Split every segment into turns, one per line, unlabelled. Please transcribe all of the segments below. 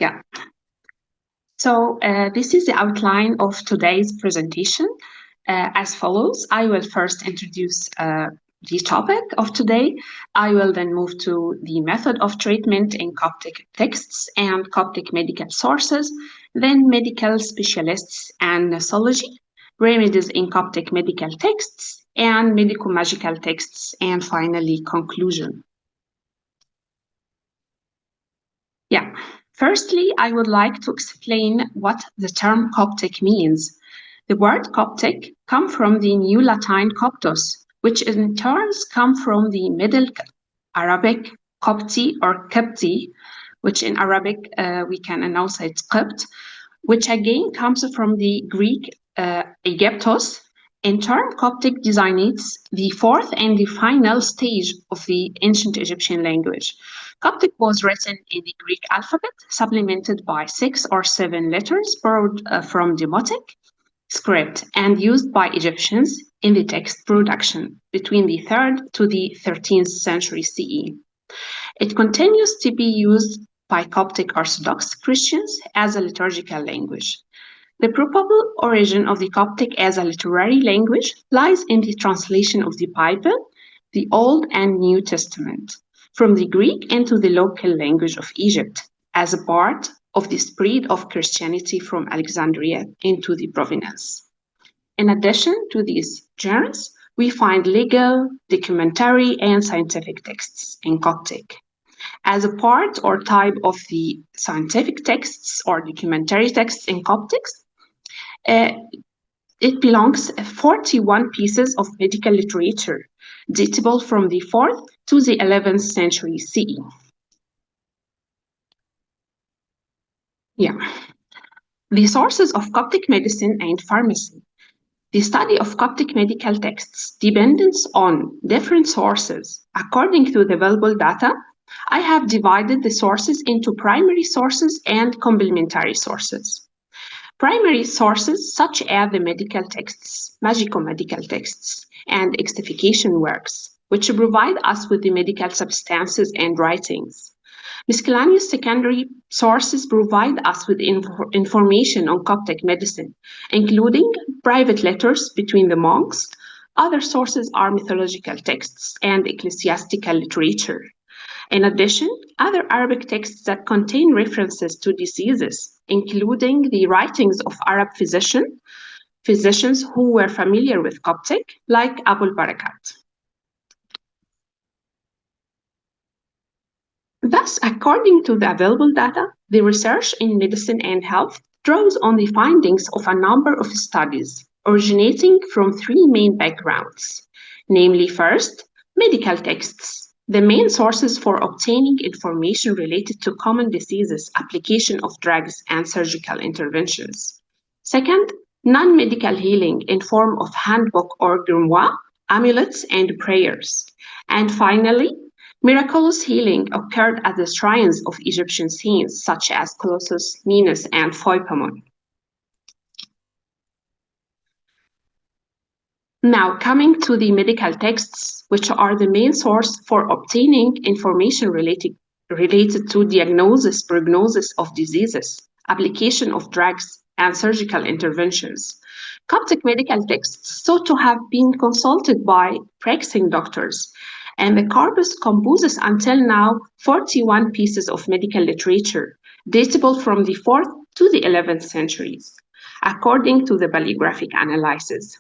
Yeah. So this is the outline of today's presentation. As follows, I will first introduce the topic of today. I will then move to the method of treatment in Coptic texts and Coptic medical sources, then medical specialists and nosology, remedies in Coptic medical texts, and medico-magical texts, and finally conclusion. Yeah. Firstly, I would like to explain what the term Coptic means. The word Coptic comes from the New Latin Coptos, which in turn comes from the Middle Arabic Copti or Kepti, which in Arabic we can announce it's Copt, which again comes from the Greek Aegyptos. In turn, Coptic designates the fourth and the final stage of the ancient Egyptian language. Coptic was written in the Greek alphabet, supplemented by 6 or 7 letters borrowed from Demotic script and used by Egyptians in the text production between the 3rd to the 13th century CE. It continues to be used by Coptic Orthodox Christians as a liturgical language. The probable origin of the Coptic as a literary language lies in the translation of the Bible, the Old and New Testament, from the Greek into the local language of Egypt as a part of the spread of Christianity from Alexandria into the province. In addition to these genres, we find legal, documentary, and scientific texts in Coptic. As a part or type of the scientific texts or documentary texts in Coptic, it belongs 41 pieces of medical literature, datable from the 4th to the 11th century CE. The sources of Coptic medicine and pharmacy. The study of Coptic medical texts depends on different sources. According to the available data, I have divided the sources into primary sources and complementary sources. Primary sources such as the medical texts, magico-medical texts, and extification works, which provide us with the medical substances and writings. Miscellaneous secondary sources provide us with information on Coptic medicine, including private letters between the monks. Other sources are mythological texts and ecclesiastical literature. In addition, other Arabic texts that contain references to diseases, including the writings of Arab physicians who were familiar with Coptic, like Abul Barakat. Thus, according to the available data, the research in medicine and health draws on the findings of a number of studies originating from 3 main backgrounds, namely, first, medical texts, the main sources for obtaining information related to common diseases, application of drugs, and surgical interventions. Second, non-medical healing in form of handbook or grimoire, amulets, and prayers. And finally, miraculous healing occurred at the shrines of Egyptian saints such as Colossus, Minos, and Phoipamon. Now, coming to the medical texts, which are the main source for obtaining information related to diagnosis, prognosis of diseases, application of drugs, and surgical interventions. Coptic medical texts sought to have been consulted by practicing doctors, and the corpus composes until now 41 pieces of medical literature, datable from the 4th to the 11th centuries, according to the paleographic analysis.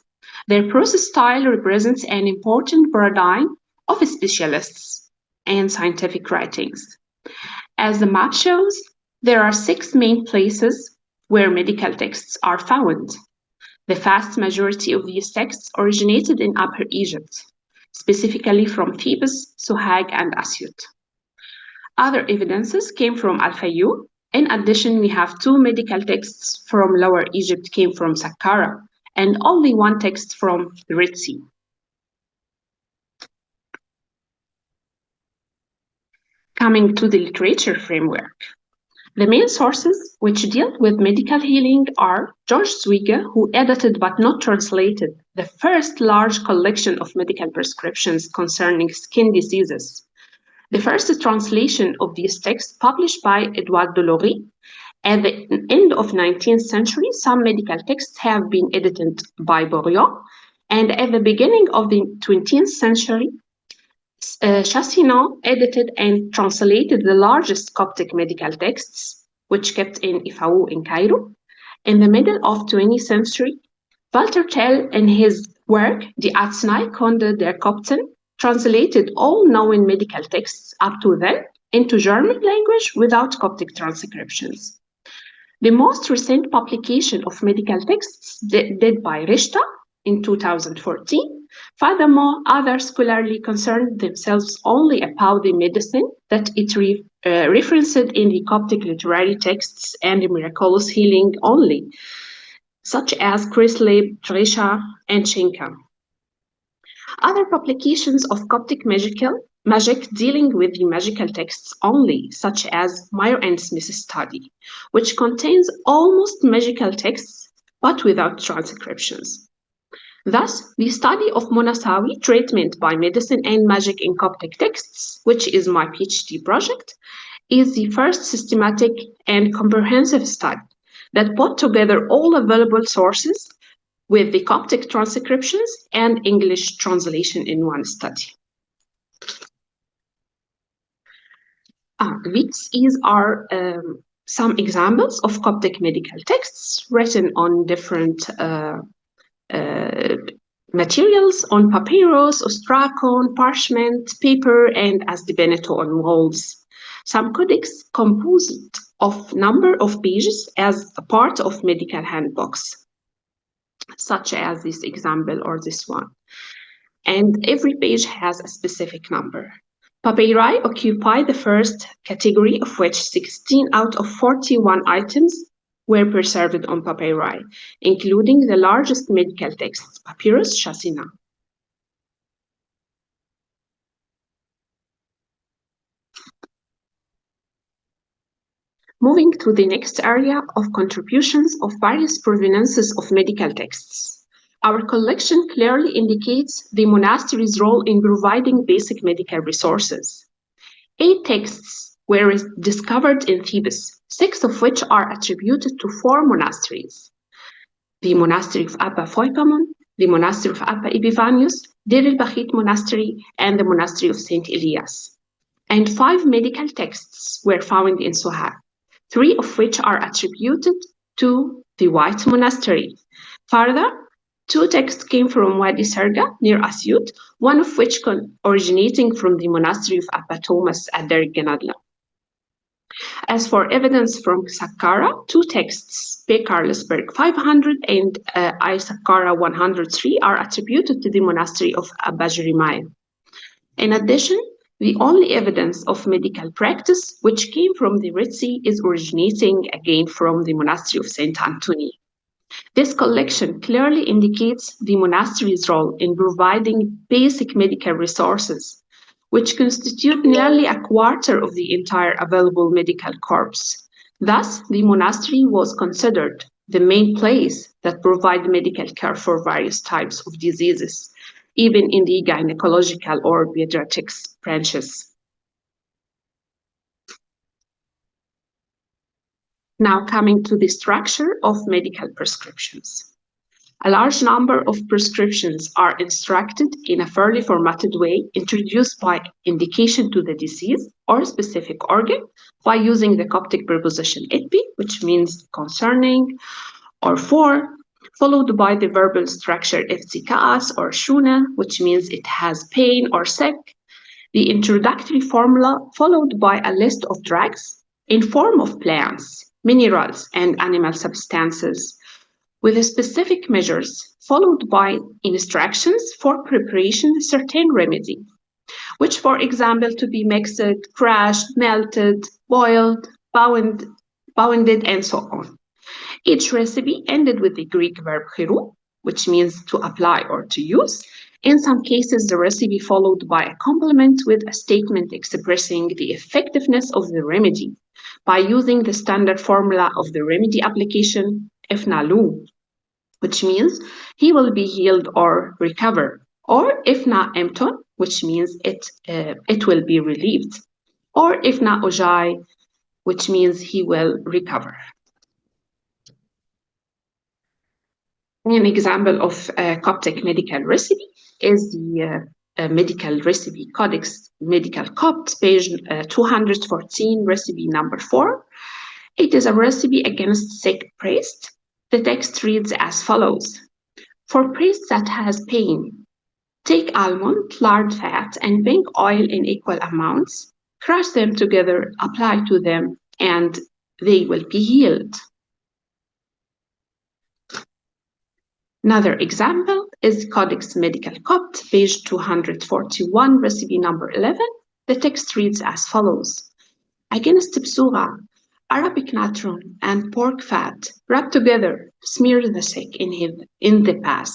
Their prose style represents an important paradigm of specialists and scientific writings. As the map shows, there are 6 main places where medical texts are found. The vast majority of these texts originated in Upper Egypt, specifically from Thebes, Sohag, and Assiut. Other evidences came from Al-Fayoum. In addition, we have 2 medical texts from Lower Egypt came from Saqqara, and only 1 text from the Red Sea. Coming to the literature framework. The main sources which deal with medical healing are George Zwiger, who edited but not translated the first large collection of medical prescriptions concerning skin diseases. The first translation of these texts published by Edouard Delory at the end of 19th century. Some medical texts have been edited by Borion, and at the beginning of the 20th century, Chassinon edited and translated the largest Coptic medical texts, which kept in Ifao in Cairo. In the middle of 20th century, Walter Tell, in his work Die Arzneikunde der Kopten, translated all known medical texts up to then into German language without Coptic transcriptions. The most recent publication of medical texts did by Richter in 2014. Furthermore, others scholarly concerned themselves only about the medicine that it referenced in the Coptic literary texts and the miraculous healing only, such as Chrisley, Trisha, and Schenker. Other publications of Coptic magic dealing with the magical texts only, such as Meyer and Smith's study, which contains almost magical texts but without transcriptions. Thus, the study of Mona Sawy, Treatment by Medicine and Magic in Coptic Texts, which is my PhD project, is the first systematic and comprehensive study that put together all available sources with the Coptic transcriptions and English translation in one study. These are some examples of Coptic medical texts written on different materials, on papyrus, ostracon, parchment, paper, and as the Beneteau on walls. Some codex composed of number of pages as a part of medical handbooks, such as this example or this one. And every page has a specific number. Papyri occupy the first category, of which 16 out of 41 items were preserved on papyri, including the largest medical texts, Papyrus Chassinon. Moving to the next area of contributions of various proveniences of medical texts. Our collection clearly indicates the monastery's role in providing basic medical resources. 8 texts were discovered in Thebes, 6 of which are attributed to 4 monasteries: the monastery of Abba Phoipamon, the monastery of Abba Epiphanes, Deir el-Bachit monastery, and the monastery of Saint Elias. And 5 medical texts were found in Sohar, 3 of which are attributed to the White Monastery. Further, 2 texts came from Wadi Serga near Assiut, one of which originating from the monastery of Abba Thomas at Deir Ganadla. As for evidence from Saqqara, 2 texts, P. Carlsberg 500 and I. Saqqara 103, are attributed to the monastery of Abba Jeremiah. In addition, the only evidence of medical practice which came from the Red Sea is originating again from the monastery of Saint Anthony. This collection clearly indicates the monastery's role in providing basic medical resources, which constitute nearly a quarter of the entire available medical corpus. Thus, the monastery was considered the main place that provided medical care for various types of diseases, even in the gynecological or pediatrics branches. Now coming to the structure of medical prescriptions. A large number of prescriptions are instructed in a fairly formatted way, introduced by indication to the disease or specific organ by using the Coptic preposition itbi, which means concerning or for, followed by the verbal structure iftikas or shuna, which means it has pain or sick, the introductory formula followed by a list of drugs in form of plants, minerals, and animal substances, with specific measures followed by instructions for preparation of certain remedy, which, for example, to be mixed, crushed, melted, boiled, pounded, and so on. Each recipe ended with the Greek verb chiru, which means to apply or to use. In some cases, the recipe followed by a complement with a statement expressing the effectiveness of the remedy by using the standard formula of the remedy application, ifnalu, which means he will be healed or recover, or ifna emton, which means it will be relieved. Or Ifna Ojai, which means he will recover. An example of a Coptic medical recipe is the medical recipe Codex Medical Copts, page 214, recipe number 4. It is a recipe against sick priest. The text reads as follows. For priest that has pain, take almond, lard fat, and pink oil in equal amounts, crush them together, apply to them, and they will be healed. Another example is Codex Medical Copt, page 241, recipe number 11. The text reads as follows. Against psura, Arabic natron, and pork fat, rub together, smear the sick in the pass.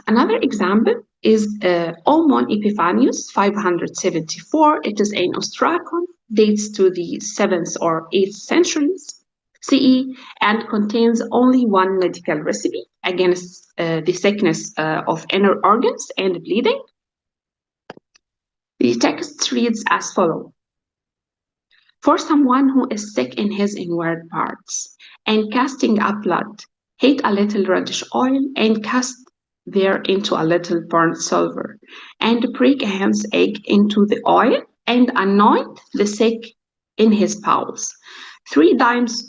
Another example is Omon Epiphanius, 574. It is an ostracon, dates to the 7th or 8th centuries CE, and contains only one medical recipe against the sickness of inner organs and bleeding. The text reads as follows. For someone who is sick in his inward parts and casting up blood, heat a little reddish oil and cast there into a little burnt silver, and break a hen's egg into the oil and anoint the sick in his bowels. Three times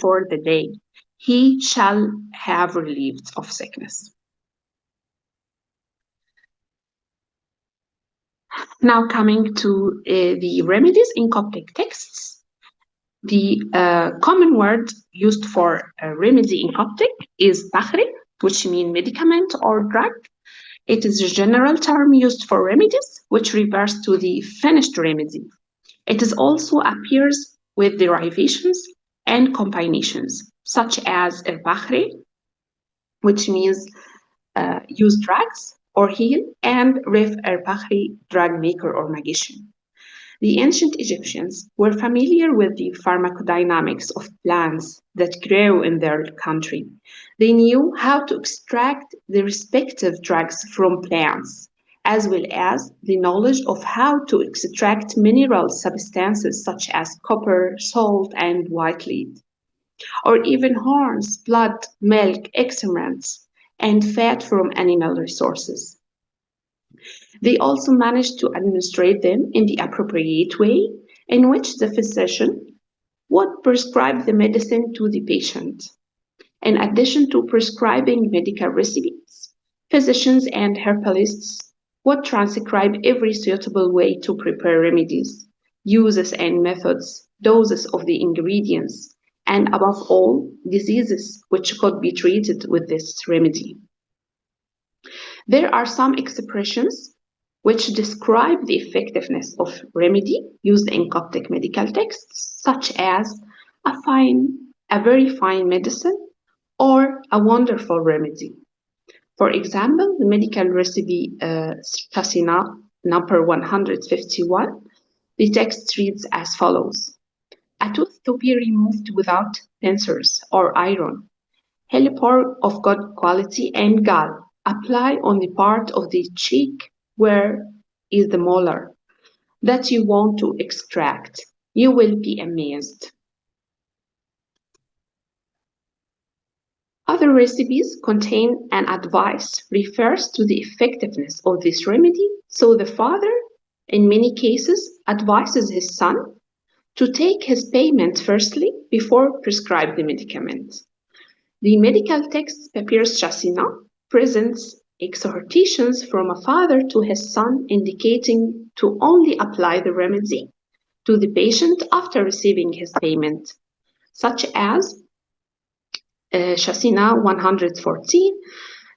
for the day, he shall have relieved of sickness. Now coming to the remedies in Coptic texts. The common word used for a remedy in Coptic is bakhri, which means medicament or drug. It is a general term used for remedies, which refers to the finished remedy. It is also appears with derivations and combinations, such as al-bakhri, which means use drugs or heal, and Rif al-Bakhri, drug maker or magician. The ancient Egyptians were familiar with the pharmacodynamics of plants that grew in their country. They knew how to extract the respective drugs from plants, as well as the knowledge of how to extract mineral substances such as copper, salt, and white lead, or even horns, blood, milk, excrements, and fat from animal resources. They also managed to administrate them in the appropriate way in which the physician would prescribe the medicine to the patient. In addition to prescribing medical recipes, physicians and herbalists would transcribe every suitable way to prepare remedies, uses and methods, doses of the ingredients, and above all, diseases which could be treated with this remedy. There are some expressions which describe the effectiveness of remedy used in Coptic medical texts, such as a very fine medicine or a wonderful remedy. For example, the medical recipe Shasina number 151, the text reads as follows. A tooth to be removed without pincers or iron, hellebore of good quality and gall, apply on the part of the cheek where is the molar that you want to extract. You will be amazed. Other recipes contain an advice refers to the effectiveness of this remedy, so the father, in many cases, advises his son to take his payment firstly before prescribe the medicament. The medical text Papyrus Shasina presents exhortations from a father to his son indicating to only apply the remedy to the patient after receiving his payment, such as Shasina 114.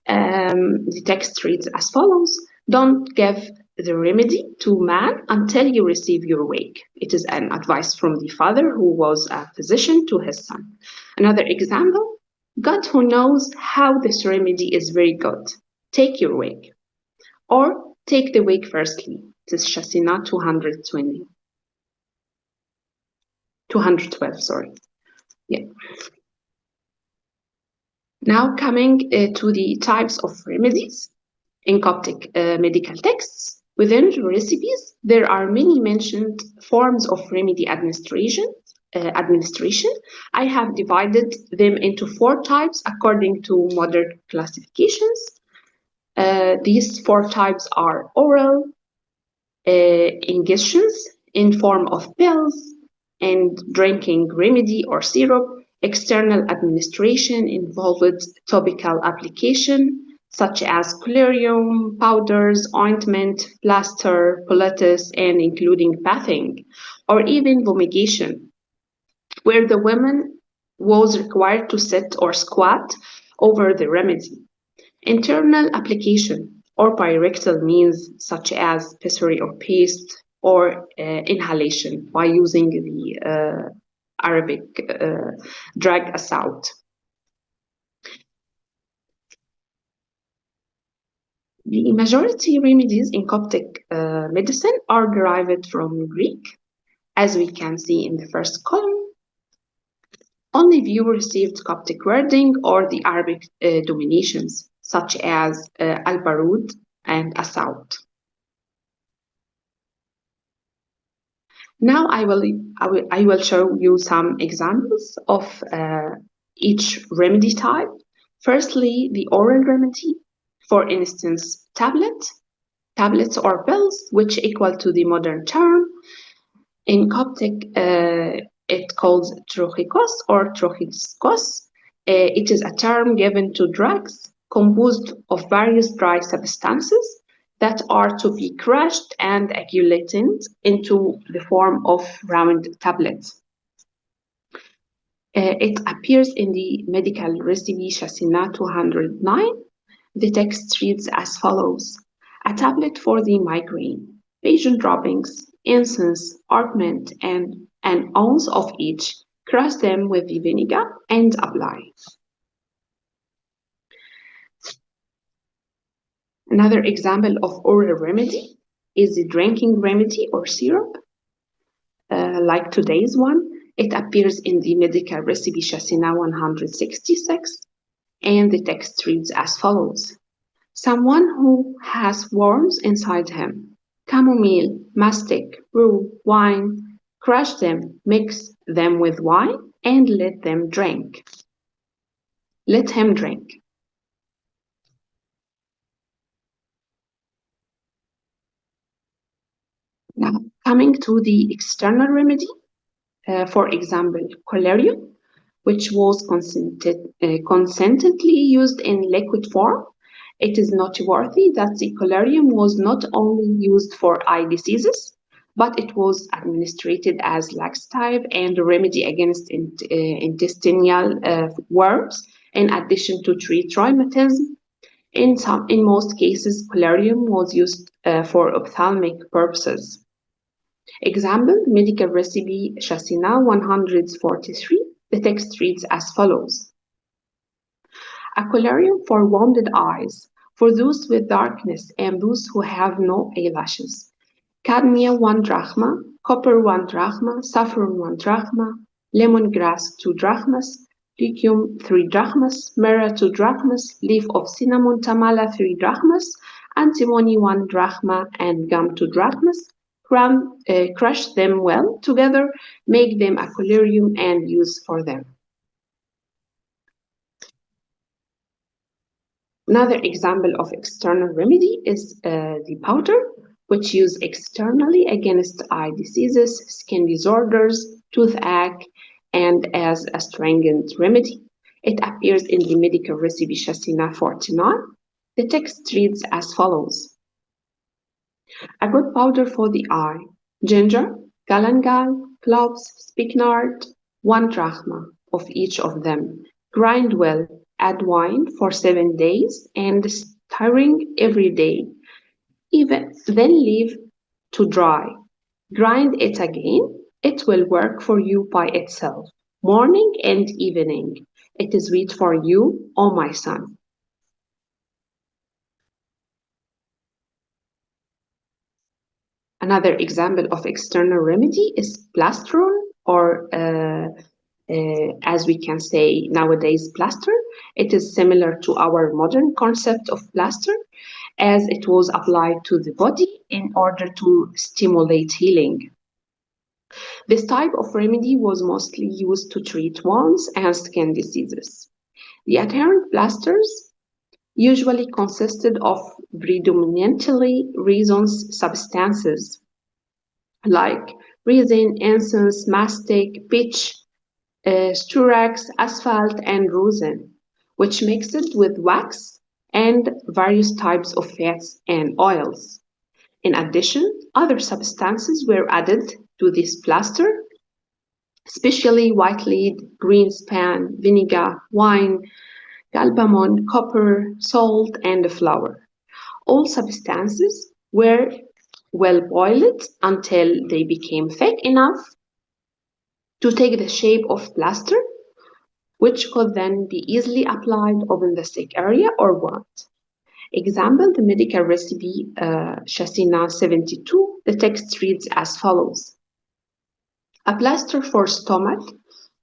The text reads as follows. Don't give the remedy to man until you receive your wage. It is an advice from the father who was a physician to his son. Another example, God who knows how this remedy is very good. Take your wig, or take the wig firstly. This is Shasina 212, sorry. Yeah. Now coming to the types of remedies in Coptic medical texts. Within the recipes, there are many mentioned forms of remedy administration. I have divided them into 4 types according to modern classifications. These 4 types are oral, ingestions in form of pills and drinking remedy or syrup. External administration involved topical application such as collyrium, powders, ointment, plaster, poultice, and including bathing, or even fumigation, where the woman was required to sit or squat over the remedy. Internal application or birectal means such as pessary or paste or inhalation by using the Arabic drag Assiut. The majority remedies in Coptic medicine are derived from Greek, as we can see in the first column. Only few received Coptic wording or the Arabic dominations, such as Al-Barud and Asaut. Now I will show you some examples of each remedy type. Firstly, the oral remedy, for instance, tablets or pills, which equal to the modern term. In Coptic, it calls trochikos or trochiskos. It is a term given to drugs composed of various dry substances that are to be crushed and aggregated into the form of round tablets. It appears in the medical recipe Chassina 209. The text reads as follows: a tablet for the migraine, patient droppings, incense, ointment, and an ounce of each. Crush them with the vinegar and apply. Another example of oral remedy is the drinking remedy or syrup, like today's one. It appears in the medical recipe Chassina 166, and the text reads as follows: someone who has worms inside him, chamomile, mastic, brew, wine, crush them, mix them with wine, and let them drink. Let him drink. Now, coming to the external remedy, for example, collyrium, which was consistently used in liquid form. It is noteworthy that the collyrium was not only used for eye diseases, but it was administered as laxative and a remedy against intestinal worms, in addition to treat rheumatism. In most cases, collyrium was used for ophthalmic purposes. Example, medical recipe Chassina 143. The text reads as follows: a collyrium for wounded eyes, for those with darkness and those who have no eyelashes. Cadmium 1 drachma, copper 1 drachma, saffron 1 drachma, lemongrass 2 drachmas, lithium 3 drachmas, myrrh 2 drachmas, leaf of cinnamon tamala 3 drachmas, antimony 1 drachma, and gum 2 drachmas. Crush them well together, make them a collyrium, and use for them. Another example of external remedy is the powder, which used externally against eye diseases, skin disorders, toothache, and as a astringent remedy. It appears in the medical recipe Chassina 49. The text reads as follows: a good powder for the eye, ginger, galangal, cloves, spikenard, 1 drachma of each of them. Grind well, add wine for 7 days and stirring every day. Then leave to dry. Grind it again. It will work for you by itself, morning and evening. It is sweet for you, O my son. Another example of external remedy is plastron or as we can say nowadays, plaster. It is similar to our modern concept of plaster, as it was applied to the body in order to stimulate healing. This type of remedy was mostly used to treat wounds and skin diseases. The adherent plasters usually consisted of predominantly resin substances like resin, incense, mastic, pitch, storax, asphalt, and rosin, which mixed with wax and various types of fats and oils. In addition, other substances were added to this plaster, especially white lead, greenspan, vinegar, wine, galbanum, copper, salt, and flour. All substances were well boiled until they became thick enough to take the shape of plaster, which could then be easily applied over the sick area or wound. Example, the medical recipe Chasina 72, the text reads as follows. A plaster for stomach,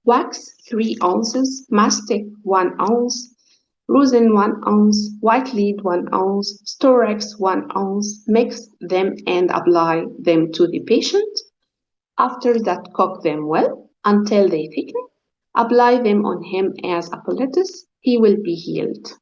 wax 3 ounces, mastic 1 ounce, rosin 1 ounce, white lead 1 ounce, storax 1 ounce, mix them and apply them to the patient. After that, cook them well until they thicken. Apply them on him as a poultice. He will be healed.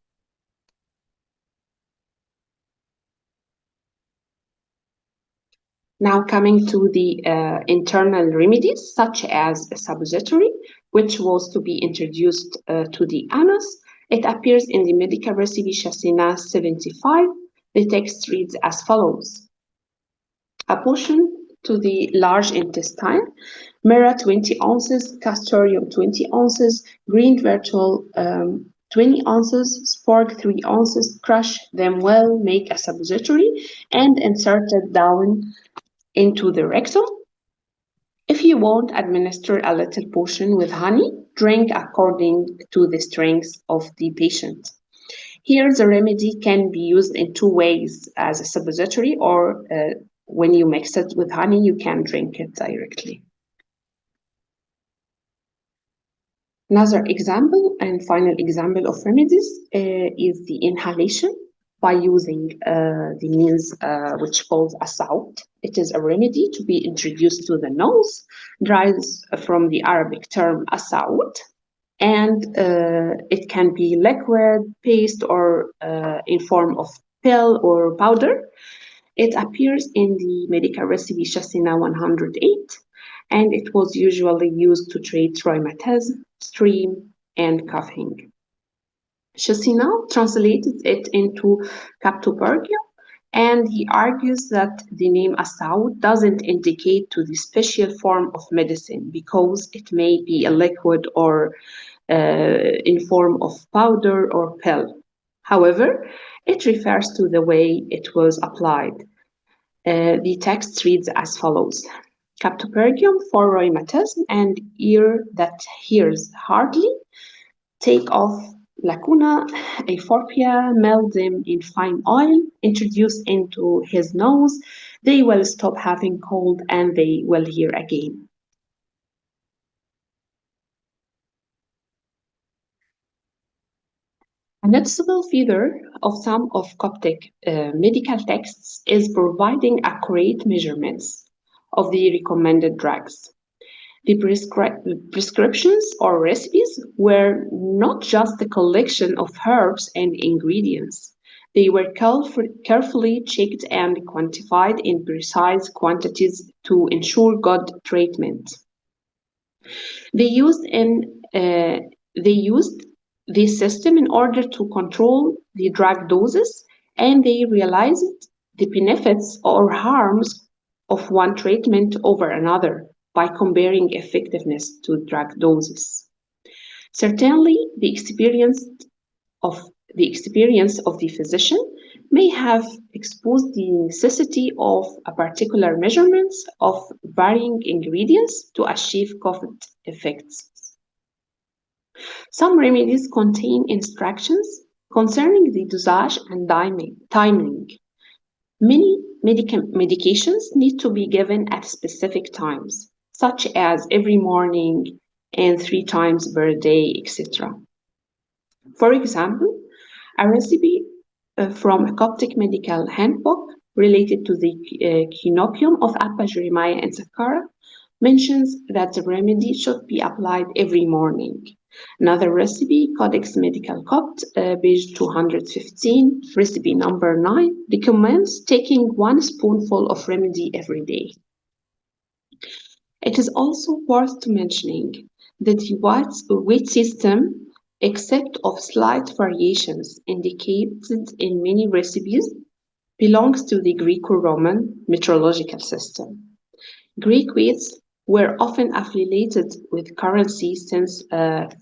Now coming to the internal remedies, such as a suppository, which was to be introduced to the anus. It appears in the medical recipe Chasina 75. The text reads as follows. A potion to the large intestine, myrrh 20 ounces, castoreum 20 ounces, green virtual 20 ounces, spork 3 ounces, crush them well, make a suppository, and insert it down into the rectum. If you want, administer a little portion with honey. Drink according to the strength of the patient. Here, the remedy can be used in 2 ways, as a suppository or when you mix it with honey, you can drink it directly. Another example and final example of remedies is the inhalation by using the means which calls Assiut. It is a remedy to be introduced to the nose, derives from the Arabic term Assiut, and it can be liquid, paste, or in form of pill or powder. It appears in the medical recipe Chasina 108, and it was usually used to treat rheumatism, stream, and coughing. Chasina translated it into Captopergia, and he argues that the name Assiut doesn't indicate to the special form of medicine because it may be a liquid or in form of powder or pill. However, it refers to the way it was applied. The text reads as follows. Captopergium for rheumatism and ear that hears hardly. Take off lacuna, aphorphia, melt them in fine oil, introduce into his nose. They will stop having cold and they will hear again. A noticeable feature of some of Coptic medical texts is providing accurate measurements of the recommended drugs. The prescriptions or recipes were not just a collection of herbs and ingredients. They were carefully checked and quantified in precise quantities to ensure good treatment. They used this system in order to control the drug doses, and they realized the benefits or harms of one treatment over another by comparing effectiveness to drug doses. Certainly, the experience of the physician may have exposed the necessity of a particular measurements of varying ingredients to achieve cost effects. Some remedies contain instructions concerning the dosage and timing. Many medications need to be given at specific times, such as every morning, and 3 times per day, etc. For example, a recipe from a Coptic medical handbook related to the quinocchium of Abba Jeremiah and Saqqara mentions that the remedy should be applied every morning. Another recipe, Codex Medical Copt, page 215, recipe number 9, recommends taking 1 spoonful of remedy every day. It is also worth mentioning that the weight system, except of slight variations indicated in many recipes, belongs to the Greco-Roman metrological system. Greek weights were often affiliated with currency since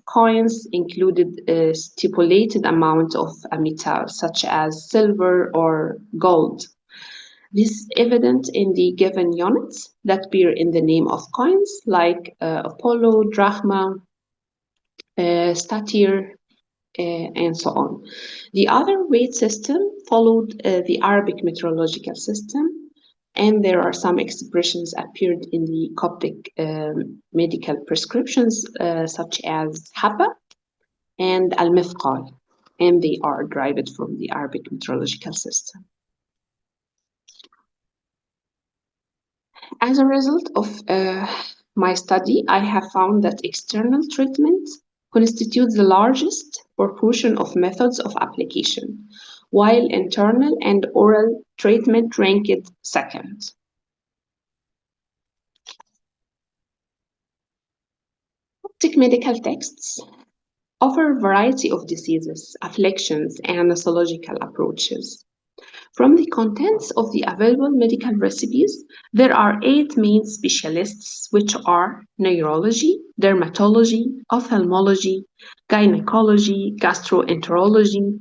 coins included a stipulated amount of a metal, such as silver or gold. This is evident in the given units that appear in the name of coins, like Apollo, drachma, statir, and so on. The other weight system followed the Arabic metrological system, and there are some expressions appeared in the Coptic medical prescriptions, such as Habba and Al-Mithqal, and they are derived from the Arabic metrological system. As a result of my study, I have found that external treatment constitutes the largest proportion of methods of application, while internal and oral treatment ranked second. Coptic medical texts offer a variety of diseases, afflictions, and nosological approaches. From the contents of the available medical recipes, there are 8 main specialists, which are neurology, dermatology, ophthalmology, gynecology, gastroenterology,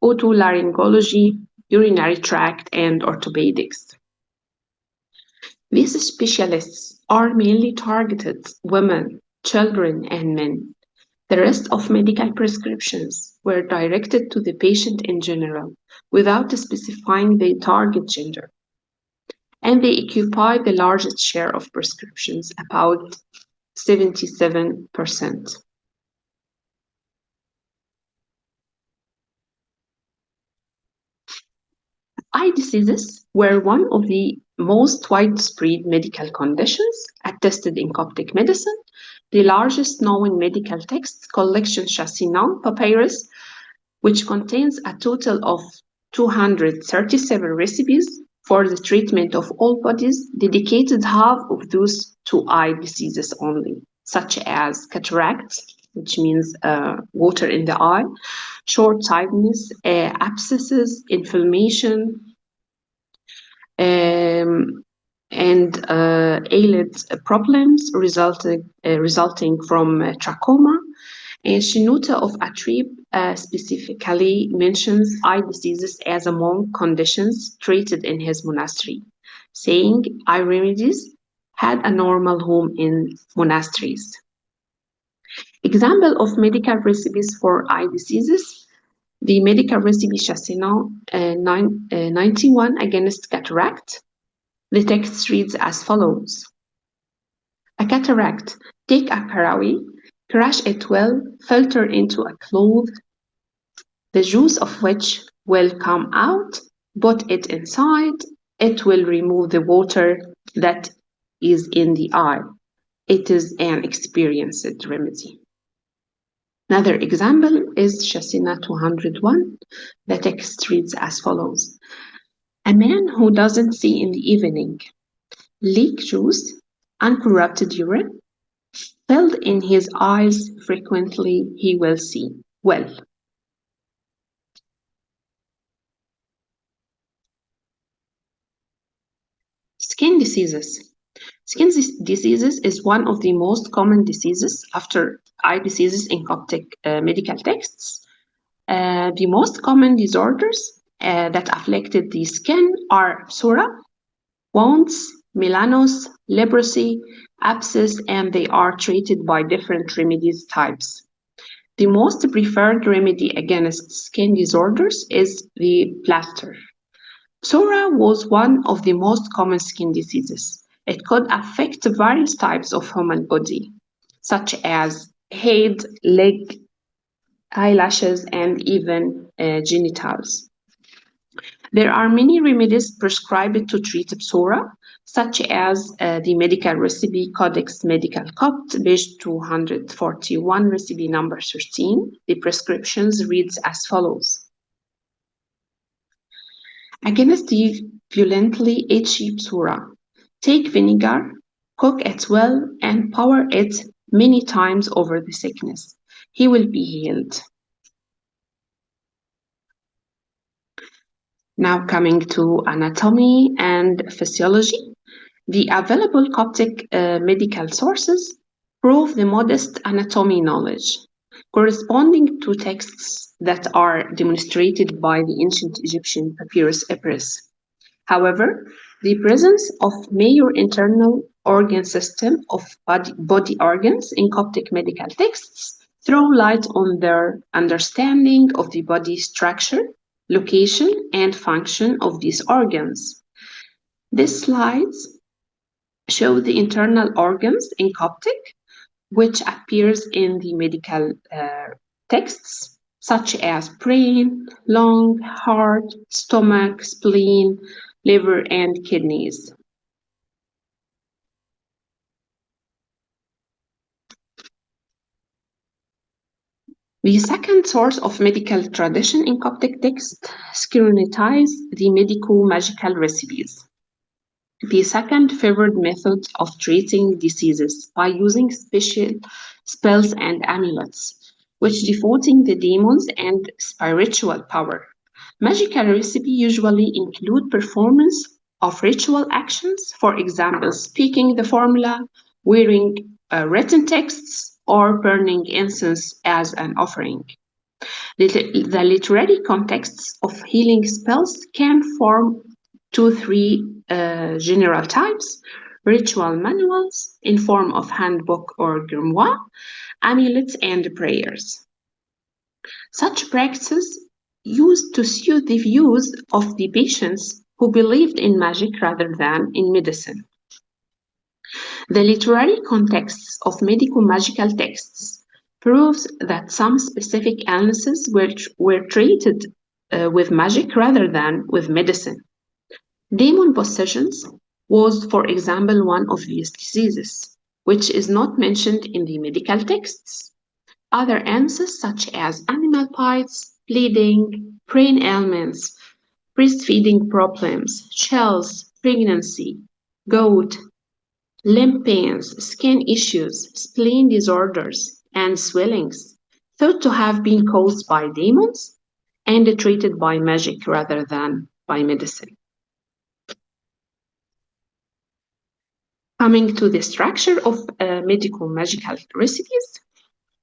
otolaryngology, urinary tract, and orthopedics. These specialists are mainly targeted women, children, and men. The rest of medical prescriptions were directed to the patient in general, without specifying the target gender. And they occupy the largest share of prescriptions, about 77%. Eye diseases were one of the most widespread medical conditions attested in Coptic medicine. The largest known medical text collection, Chassinan Papyrus, which contains a total of 237 recipes for the treatment of all bodies, dedicated half of those to eye diseases only, such as cataract, which means water in the eye, short-sightedness, abscesses, inflammation, and eyelid problems resulting from trachoma. And Shinota of Atrib specifically mentions eye diseases as among conditions treated in his monastery, saying eye remedies had a normal home in monasteries. Example of medical recipes for eye diseases: the medical recipe Chassinan 91 against cataract. The text reads as follows: a cataract, take a karawi, crush it well, filter into a cloth, the juice of which will come out, put it inside, it will remove the water that is in the eye. It is an experienced remedy. Another example is Chassina 201. The text reads as follows: a man who doesn't see in the evening, leak juice, uncorrupted urine, filled in his eyes frequently, he will see well. Skin diseases. Skin diseases is one of the most common diseases after eye diseases in Coptic medical texts. The most common disorders that afflicted the skin are psora, wounds, melanos, leprosy, abscess, and they are treated by different remedies types. The most preferred remedy against skin disorders is the plaster. Psora was one of the most common skin diseases. It could affect various types of human body, such as head, leg, eyelashes, and even genitals. There are many remedies prescribed to treat psora, such as the medical recipe Codex Medical Copt, page 241, recipe number 13. The prescriptions reads as follows. Against the violently itchy psora, take vinegar, cook it well, and pour it many times over the sickness. He will be healed. Now coming to anatomy and physiology. The available Coptic medical sources prove the modest anatomy knowledge, corresponding to texts that are demonstrated by the ancient Egyptian papyrus Epirus. However, the presence of major internal organ system of body organs in Coptic medical texts throw light on their understanding of the body structure, location, and function of these organs. These slides show the internal organs in Coptic, which appears in the medical texts, such as brain, lung, heart, stomach, spleen, liver, and kidneys. The second source of medical tradition in Coptic text scrutinizes the medico-magical recipes. The second favored method of treating diseases by using special spells and amulets, which defaulting the demons and spiritual power. Magical recipes usually include performance of ritual actions, for example, speaking the formula, wearing written texts, or burning incense as an offering. The literary contexts of healing spells can form three general types: ritual manuals in form of handbook or grimoire, amulets, and prayers. Such practices used to suit the views of the patients who believed in magic rather than in medicine. The literary contexts of medico-magical texts proves that some specific illnesses were treated with magic rather than with medicine. Demon possessions was, for example, one of these diseases, which is not mentioned in the medical texts. Other illnesses such as animal bites, bleeding, brain ailments, breastfeeding problems, chills, pregnancy, gout, limb pains, skin issues, spleen disorders, and swellings, thought to have been caused by demons and treated by magic rather than by medicine. Coming to the structure of medico-magical recipes.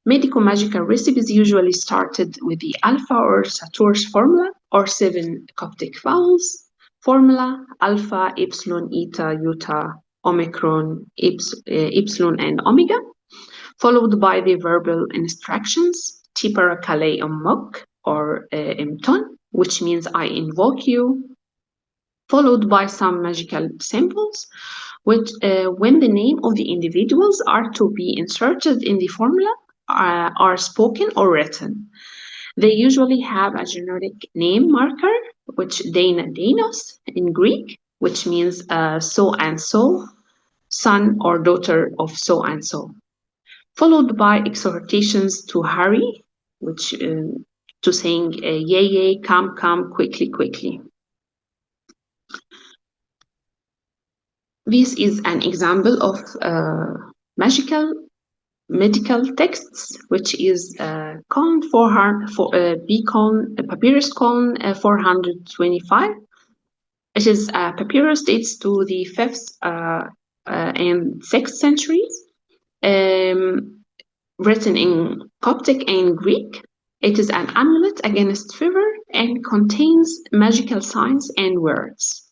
Medico-magical recipes usually started with the alpha or Sator's formula or 7 Coptic vowels formula: alpha, epsilon, eta, iota, omicron, epsilon, and omega, followed by the verbal instructions, tipara kale ummok or imton, which means I invoke you, followed by some magical symbols, which, when the name of the individuals are to be inserted in the formula, are spoken or written. They usually have a generic name marker, which Deinos in Greek, which means so and so, son or daughter of so and so, followed by exhortations to hurry, which to saying yay, yay, come, come, quickly, quickly. This is an example of medical texts, which is column papyrus column 425. It is papyrus dates to the 5th and 6th centuries, written in Coptic and Greek. It is an amulet against fever and contains magical signs and words.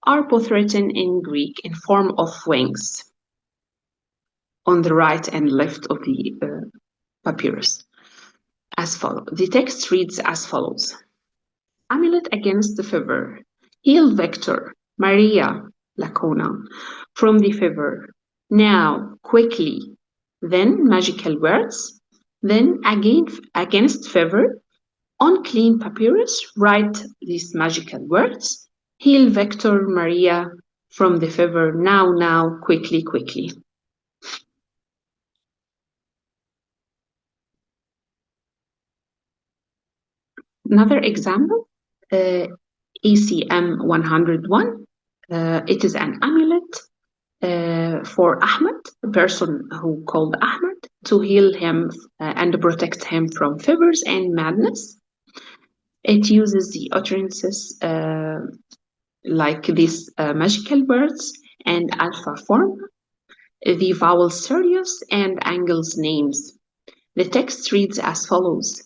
Are both written in Greek in form of wings on the right and left of the papyrus. As follows. The text reads as follows. Amulet against the fever. Heal Victor, Maria, Lacona, from the fever. Now, quickly, then magical words, then against fever, on clean papyrus write these magical words, heal Victor Maria from the fever, now, quickly, quickly. Another example, ECM 101, it is an amulet for Ahmed, a person who called Ahmed, to heal him and protect him from fevers and madness. It uses the utterances like these magical words and alpha form, the vowel serious and angles names. The text reads as follows.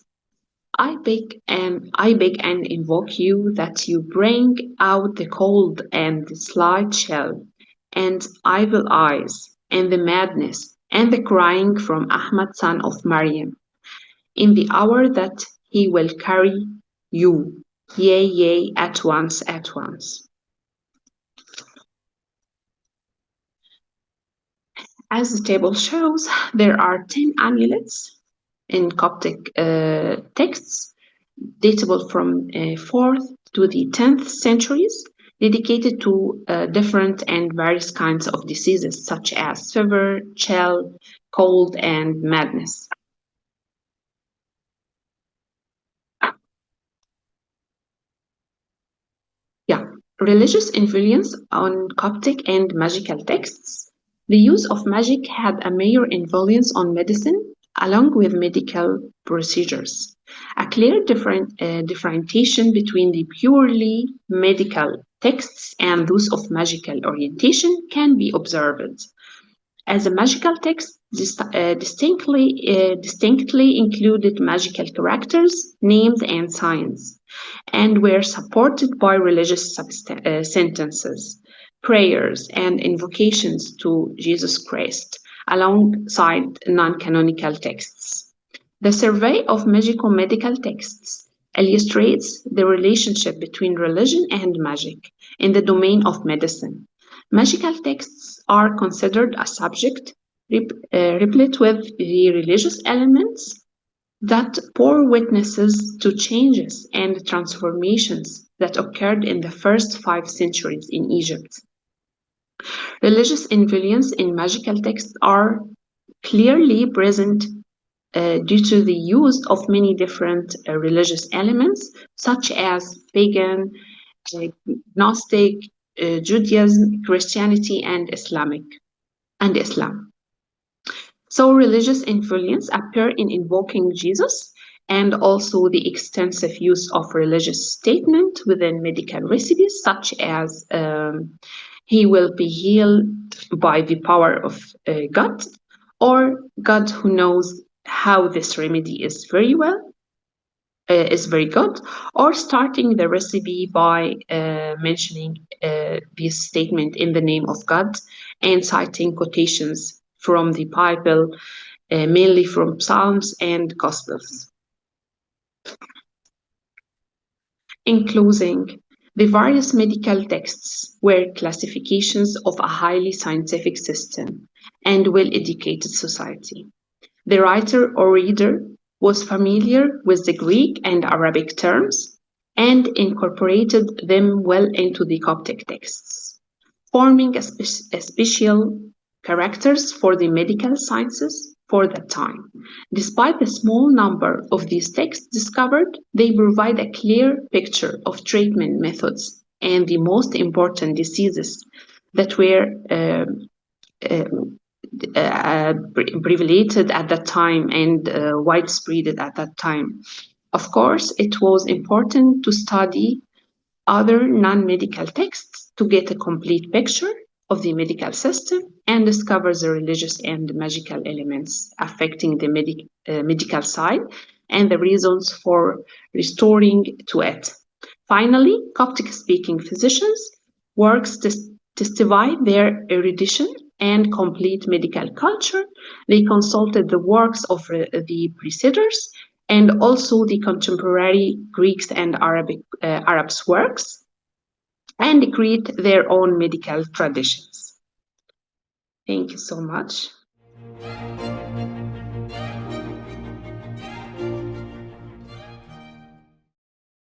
I beg and invoke you that you bring out the cold and the slight shell, and evil eyes, and the madness, and the crying from Ahmad son of Maryam, in the hour that he will carry you, yea, at once, at once. As the table shows, there are 10 amulets in Coptic texts, datable from 4th to the 10th centuries, dedicated to different and various kinds of diseases such as fever, chill, cold, and madness. Yeah, religious influence on Coptic and magical texts. The use of magic had a major influence on medicine, along with medical procedures. A clear differentiation between the purely medical texts and those of magical orientation can be observed. As a magical text distinctly included magical characters, names, and signs, and were supported by religious sentences, prayers, and invocations to Jesus Christ, alongside non-canonical texts. The survey of magico-medical texts illustrates the relationship between religion and magic in the domain of medicine. Magical texts are considered a subject replete with the religious elements that bore witnesses to changes and transformations that occurred in the first 5 centuries in Egypt. Religious influence in magical texts are clearly present due to the use of many different religious elements, such as pagan, Gnostic, Judaism, Christianity, and Islam. So religious influence appear in invoking Jesus and also the extensive use of religious statement within medical recipes, such as he will be healed by the power of God, or God who knows how this remedy is very well, is very good, or starting the recipe by mentioning this statement in the name of God and citing quotations from the Bible, mainly from Psalms and Gospels. In closing, the various medical texts were classifications of a highly scientific system and well-educated society. The writer or reader was familiar with the Greek and Arabic terms and incorporated them well into the Coptic texts, forming a special characters for the medical sciences for that time. Despite the small number of these texts discovered, they provide a clear picture of treatment methods and the most important diseases that were privileged at that time and widespread at that time. Of course, it was important to study other non-medical texts to get a complete picture of the medical system and discover the religious and magical elements affecting the medical side and the reasons for restoring to it. Finally, Coptic-speaking physicians' works testify their erudition and complete medical culture. They consulted the works of the preceders and also the contemporary Greeks and Arabs' works, and create their own medical traditions. Thank you so much.